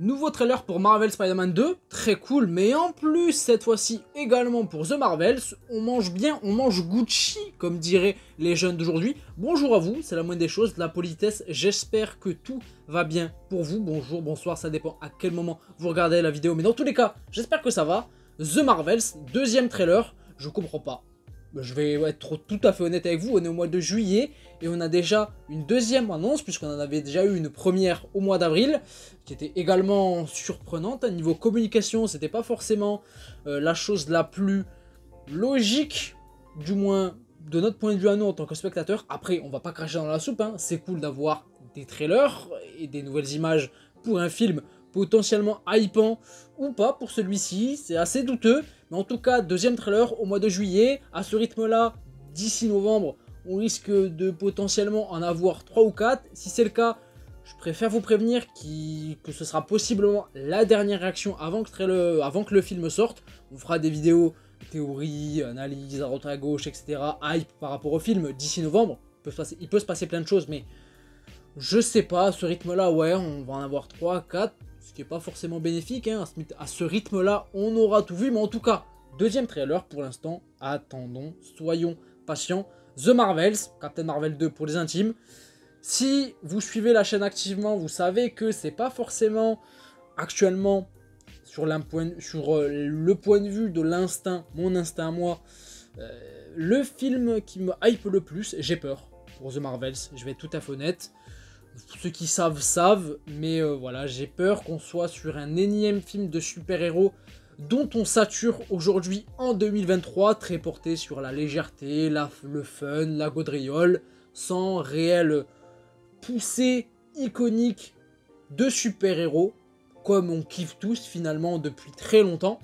Nouveau trailer pour Marvel Spider-Man 2, très cool, mais en plus, cette fois-ci également pour The Marvels, on mange bien, on mange Gucci, comme diraient les jeunes d'aujourd'hui. Bonjour à vous, c'est la moindre des choses, de la politesse, j'espère que tout va bien pour vous. Bonjour, bonsoir, ça dépend à quel moment vous regardez la vidéo, mais dans tous les cas, j'espère que ça va. The Marvels, deuxième trailer, je comprends pas. Je vais être tout à fait honnête avec vous, on est au mois de juillet et on a déjà une deuxième annonce puisqu'on en avait déjà eu une première au mois d'avril qui était également surprenante. À niveau communication, c'était pas forcément la chose la plus logique, du moins de notre point de vue à nous en tant que spectateurs. Après, on va pas cracher dans la soupe, hein. C'est cool d'avoir des trailers et des nouvelles images pour un film potentiellement hypant ou pas pour celui-ci, c'est assez douteux, mais en tout cas, deuxième trailer au mois de juillet, à ce rythme-là, d'ici novembre, on risque de potentiellement en avoir 3 ou 4, si c'est le cas, je préfère vous prévenir que ce sera possiblement la dernière réaction avant que le film sorte. On fera des vidéos, théories, analyses à droite à gauche, etc., hype par rapport au film d'ici novembre, il peut se passer plein de choses, mais je sais pas, à ce rythme-là, ouais, on va en avoir 3, 4, ce qui n'est pas forcément bénéfique, hein. À ce rythme-là, on aura tout vu, mais en tout cas, deuxième trailer pour l'instant, attendons, soyons patients. The Marvels, Captain Marvel 2 pour les intimes. Si vous suivez la chaîne activement, vous savez que c'est pas forcément actuellement sur le point de vue de l'instinct, mon instinct à moi, le film qui me hype le plus. J'ai peur pour The Marvels, je vais être tout à fait honnête. Ceux qui savent, savent, mais voilà, j'ai peur qu'on soit sur un énième film de super-héros dont on sature aujourd'hui en 2023, très porté sur la légèreté, le fun, la gaudriole, sans réelle poussée iconique de super-héros, comme on kiffe tous finalement depuis très longtemps.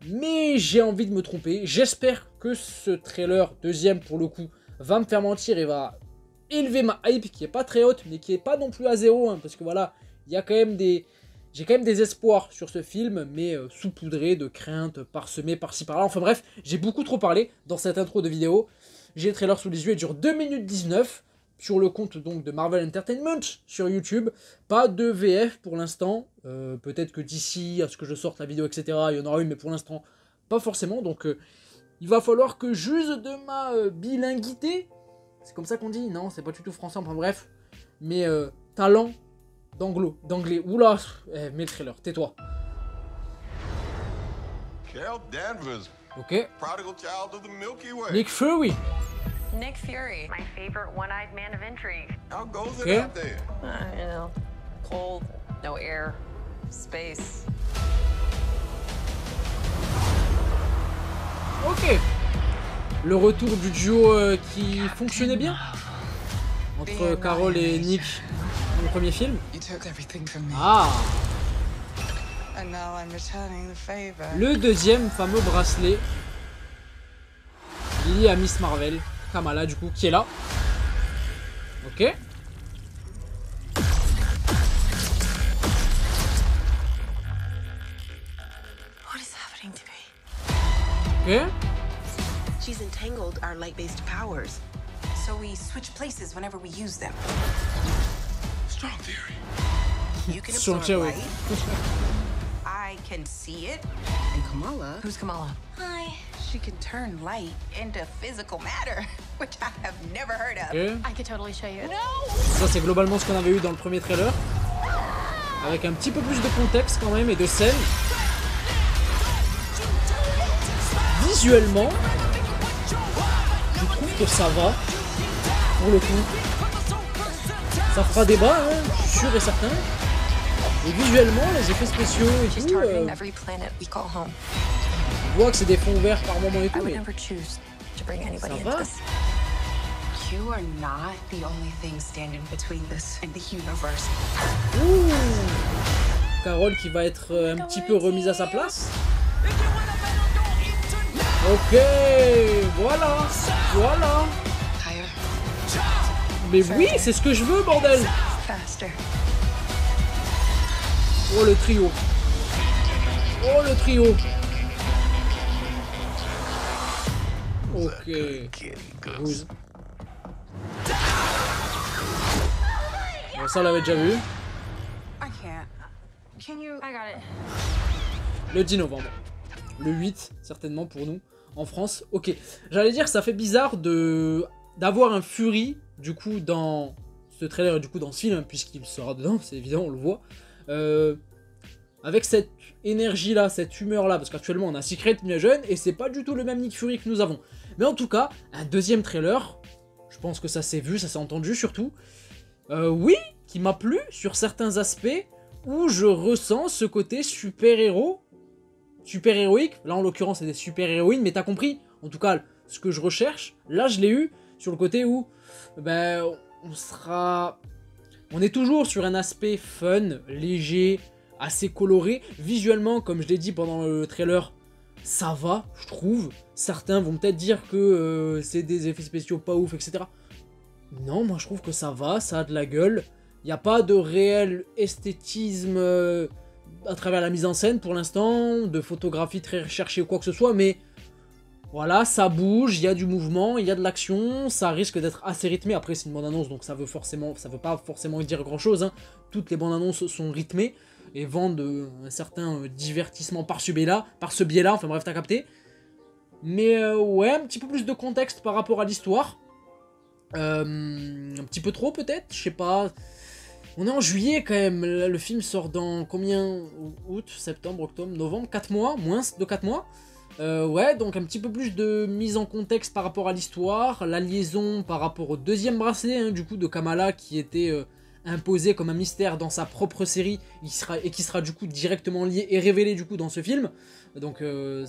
Mais j'ai envie de me tromper, j'espère que ce trailer, deuxième pour le coup, va me faire mentir et va élever ma hype qui est pas très haute mais qui est pas non plus à zéro, hein, parce que voilà, il y a quand même j'ai quand même des espoirs sur ce film, mais saupoudrés de craintes parsemées par-ci par-là. Enfin bref, j'ai beaucoup trop parlé dans cette intro de vidéo. J'ai le trailer sous les yeux, il dure 2 minutes 19 sur le compte donc de Marvel Entertainment sur YouTube. Pas de VF pour l'instant, peut-être que d'ici à ce que je sorte la vidéo, etc., il y en aura une, mais pour l'instant pas forcément, donc il va falloir que j'use de ma bilinguité. C'est comme ça qu'on dit? Non, c'est pas du tout français, enfin bref. Mais talent d'anglais. Oula, mets le trailer, tais-toi. Carol Danvers. Ok. Prodigal child of the Milky Way. Nick Fury. Nick Fury, my favorite one-eyed man of intrigue. How goes Okay. it out there? You know, cold, no air, space. Ok. Le retour du duo qui fonctionnait bien entre Carol et Nick dans le premier film. You took everything from me. Ah, And now I'm returning the favor. le deuxième fameux bracelet lié à Miss Marvel, Kamala du coup, qui est là. Ok. What is happening to me? Ok. She's entangled our light-based powers. So we switch places whenever we use them. Strong theory. You can Strong absorb theory. light. I can see it. And Kamala, Who's Kamala? hi, she can turn light into physical matter, which I have never heard of. Ok. I could totally show you. No! Ça c'est globalement ce qu'on avait eu dans le premier trailer, avec un petit peu plus de contexte quand même et de scène. Visuellement, je trouve que ça va, pour le coup. Ça fera débat, hein, je suis sûr et certain. Et visuellement, les effets spéciaux et She's tout, targeting every planet we call home. on voit que c'est des fonds verts par moment et I tout, would mais never choose to bring anybody Ça into va. this. You are not the only thing standing between this and the universe. ouh, Carole qui va être un petit peu remise à sa place. Ok, voilà, voilà. Higher, Mais oui, c'est ce que je veux, bordel. faster. Oh le trio. Oh le trio. Ok. Ruse. Bon, ça on l'avait déjà vu. I can't. Can you? I got it. Le 10 novembre. Le 8, certainement pour nous, en France. Ok, j'allais dire, ça fait bizarre d'avoir un Fury, du coup, dans ce trailer et du coup dans ce film, puisqu'il sera dedans, c'est évident, on le voit. Avec cette énergie-là, cette humeur-là, parce qu'actuellement on a Secret Invasion, et c'est pas du tout le même Nick Fury que nous avons. Mais en tout cas, un deuxième trailer, je pense que ça s'est vu, ça s'est entendu surtout. Oui, qui m'a plu sur certains aspects, où je ressens ce côté super-héros, super-héroïque. Là en l'occurrence c'est des super-héroïnes, mais t'as compris, en tout cas ce que je recherche, là je l'ai eu sur le côté où ben, on est toujours sur un aspect fun, léger, assez coloré. Visuellement, comme je l'ai dit pendant le trailer, ça va, je trouve. Certains vont peut-être dire que c'est des effets spéciaux pas ouf, etc. Non, moi je trouve que ça va, ça a de la gueule. Il n'y a pas de réel esthétisme à travers la mise en scène pour l'instant, de photographie très recherchée ou quoi que ce soit, mais voilà, ça bouge, il y a du mouvement, il y a de l'action, ça risque d'être assez rythmé. Après c'est une bande-annonce, donc ça veut pas forcément dire grand-chose, hein. Toutes les bandes-annonces sont rythmées et vendent un certain divertissement par ce biais-là, enfin bref, t'as capté. Mais ouais, un petit peu plus de contexte par rapport à l'histoire. Un petit peu trop peut-être, je sais pas. On est en juillet quand même, le film sort dans combien? Août, septembre, octobre, novembre, 4 mois, moins de 4 mois. Ouais, donc un petit peu plus de mise en contexte par rapport à l'histoire, la liaison par rapport au deuxième bracelet, hein, du coup, de Kamala, qui était imposé comme un mystère dans sa propre série, qui sera du coup directement lié et révélé du coup dans ce film. Donc il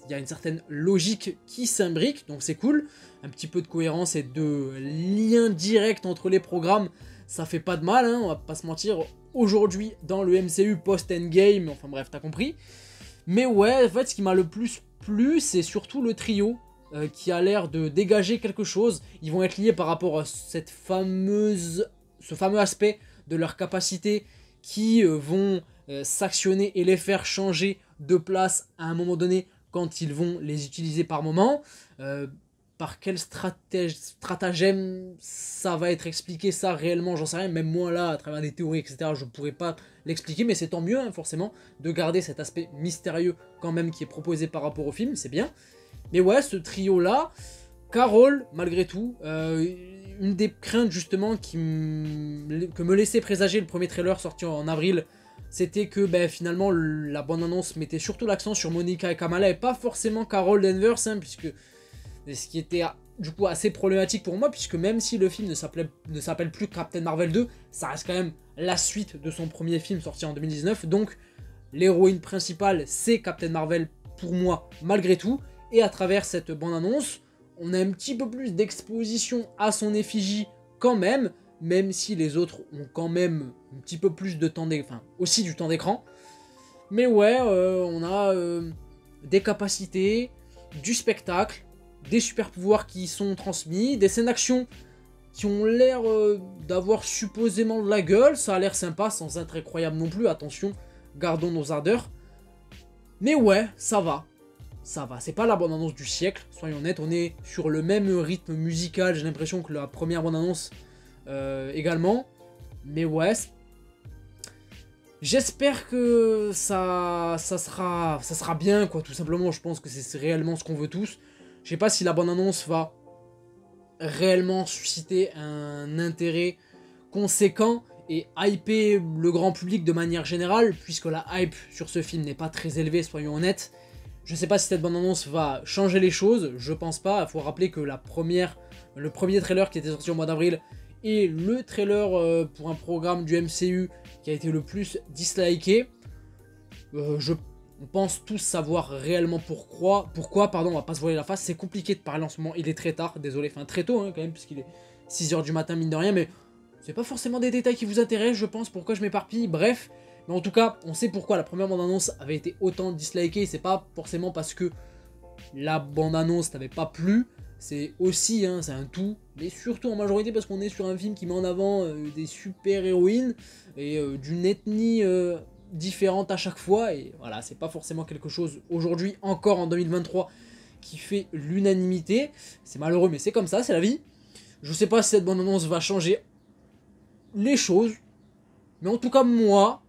y a une certaine logique qui s'imbrique, donc c'est cool. Un petit peu de cohérence et de lien direct entre les programmes, ça fait pas de mal, hein, on va pas se mentir. Aujourd'hui, dans le MCU post-Endgame, enfin bref, t'as compris. Mais ouais, en fait, ce qui m'a le plus plu, c'est surtout le trio qui a l'air de dégager quelque chose. Ils vont être liés par rapport à ce fameux aspect de leur capacité qui vont s'actionner et les faire changer de place à un moment donné quand ils vont les utiliser par moment. Par quel stratagème ça va être expliqué, ça réellement, j'en sais rien. Même moi là, à travers des théories, etc., je pourrais pas l'expliquer, mais c'est tant mieux, hein, forcément, de garder cet aspect mystérieux quand même qui est proposé par rapport au film, c'est bien. Mais ouais, ce trio-là, Carol, malgré tout, une des craintes justement que me laissait présager le premier trailer sorti en avril, c'était que ben, finalement la bande-annonce mettait surtout l'accent sur Monica et Kamala et pas forcément Carol Danvers, hein, puisque ce qui était du coup assez problématique pour moi, puisque même si le film ne s'appelle plus Captain Marvel 2, ça reste quand même la suite de son premier film sorti en 2019, donc l'héroïne principale c'est Captain Marvel pour moi malgré tout, et à travers cette bande-annonce, on a un petit peu plus d'exposition à son effigie quand même si les autres ont quand même un petit peu plus de temps d'écran, enfin aussi du temps d'écran, mais ouais, on a des capacités, du spectacle, des super pouvoirs qui sont transmis, des scènes d'action qui ont l'air d'avoir supposément de la gueule, ça a l'air sympa sans être incroyable non plus, attention, gardons nos ardeurs. Mais ouais, ça va, c'est pas la bande-annonce du siècle, soyons honnêtes, on est sur le même rythme musical, j'ai l'impression que la première bande-annonce également, mais ouais, j'espère que ça sera bien, quoi, tout simplement, je pense que c'est réellement ce qu'on veut tous. Je sais pas si la bande-annonce va réellement susciter un intérêt conséquent et hyper le grand public de manière générale, puisque la hype sur ce film n'est pas très élevée, soyons honnêtes. Je sais pas si cette bande-annonce va changer les choses, je pense pas. Il faut rappeler que le premier trailer qui était sorti au mois d'avril est le trailer pour un programme du MCU qui a été le plus disliké. On pense tous savoir réellement pourquoi, on va pas se voiler la face, c'est compliqué de parler en ce moment, il est très tard, désolé, enfin très tôt hein, quand même, puisqu'il est 6h du matin mine de rien, mais c'est pas forcément des détails qui vous intéressent, je pense, pourquoi je m'éparpille, bref, mais en tout cas, on sait pourquoi la première bande-annonce avait été autant dislikée, c'est pas forcément parce que la bande-annonce t'avait pas plu, c'est aussi, hein, c'est un tout, mais surtout en majorité parce qu'on est sur un film qui met en avant des super-héroïnes et d'une ethnie différentes à chaque fois, et voilà, c'est pas forcément quelque chose aujourd'hui encore en 2023 qui fait l'unanimité, c'est malheureux mais c'est comme ça, c'est la vie. Je sais pas si cette bande-annonce va changer les choses, mais en tout cas moi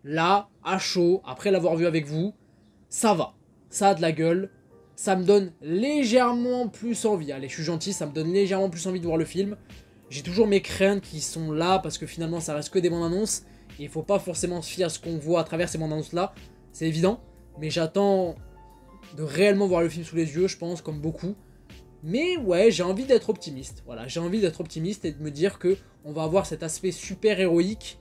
là, à chaud, après l'avoir vu avec vous, ça va. Ça a de la gueule. Ça me donne légèrement plus envie. Allez, je suis gentil, ça me donne légèrement plus envie de voir le film. J'ai toujours mes craintes qui sont là parce que finalement ça reste que des bandes annonces. Et il faut pas forcément se fier à ce qu'on voit à travers ces bandes annonces là. C'est évident. Mais j'attends de réellement voir le film sous les yeux, je pense, comme beaucoup. Mais ouais, j'ai envie d'être optimiste. Voilà, j'ai envie d'être optimiste et de me dire que on va avoir cet aspect super héroïque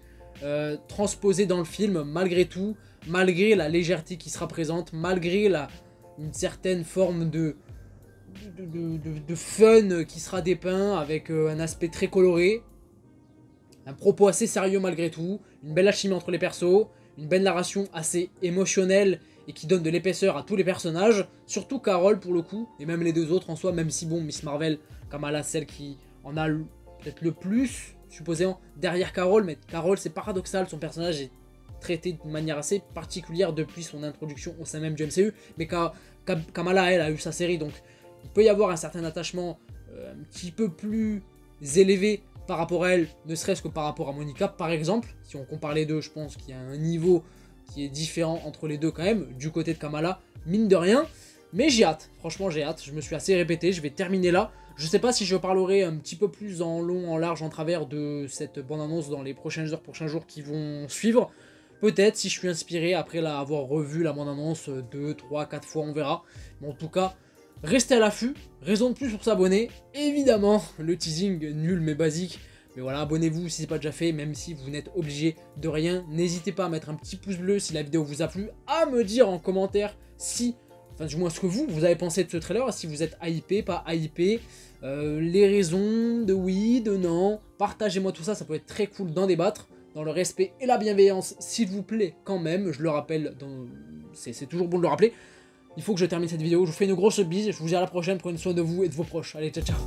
transposé dans le film malgré tout, malgré la légèreté qui sera présente, malgré une certaine forme de fun qui sera dépeint avec un aspect très coloré, un propos assez sérieux malgré tout, une belle alchimie entre les persos, une belle narration assez émotionnelle et qui donne de l'épaisseur à tous les personnages, surtout Carol pour le coup, et même les deux autres en soi, même si bon, Miss Marvel, Kamala, celle qui en a peut-être le plus, supposément, derrière Carol, mais Carol c'est paradoxal, son personnage est traité de manière assez particulière depuis son introduction au sein même du MCU, mais Kamala, elle, a eu sa série, donc il peut y avoir un certain attachement un petit peu plus élevé par rapport à elle, ne serait-ce que par rapport à Monica, par exemple. Si on compare les deux, je pense qu'il y a un niveau qui est différent entre les deux quand même, du côté de Kamala, mine de rien. Mais j'ai hâte, franchement j'ai hâte, je me suis assez répété, je vais terminer là. Je sais pas si je parlerai un petit peu plus en long, en large, en travers de cette bande-annonce dans les prochaines heures, prochains jours qui vont suivre. Peut-être si je suis inspiré après avoir revu la bande-annonce 2, 3, 4 fois, on verra. Mais en tout cas, restez à l'affût, raison de plus pour s'abonner. Évidemment, le teasing nul mais basique. Mais voilà, abonnez-vous si ce n'est pas déjà fait, même si vous n'êtes obligé de rien. N'hésitez pas à mettre un petit pouce bleu si la vidéo vous a plu, à me dire en commentaire si, enfin du moins ce que vous avez pensé de ce trailer, si vous êtes hypé, pas hypé, les raisons de oui, de non. Partagez-moi tout ça, ça peut être très cool d'en débattre. Dans le respect et la bienveillance, s'il vous plaît, quand même, je le rappelle, c'est toujours bon de le rappeler. Il faut que je termine cette vidéo, je vous fais une grosse bise, je vous dis à la prochaine, prenez soin de vous et de vos proches. Allez, ciao ciao.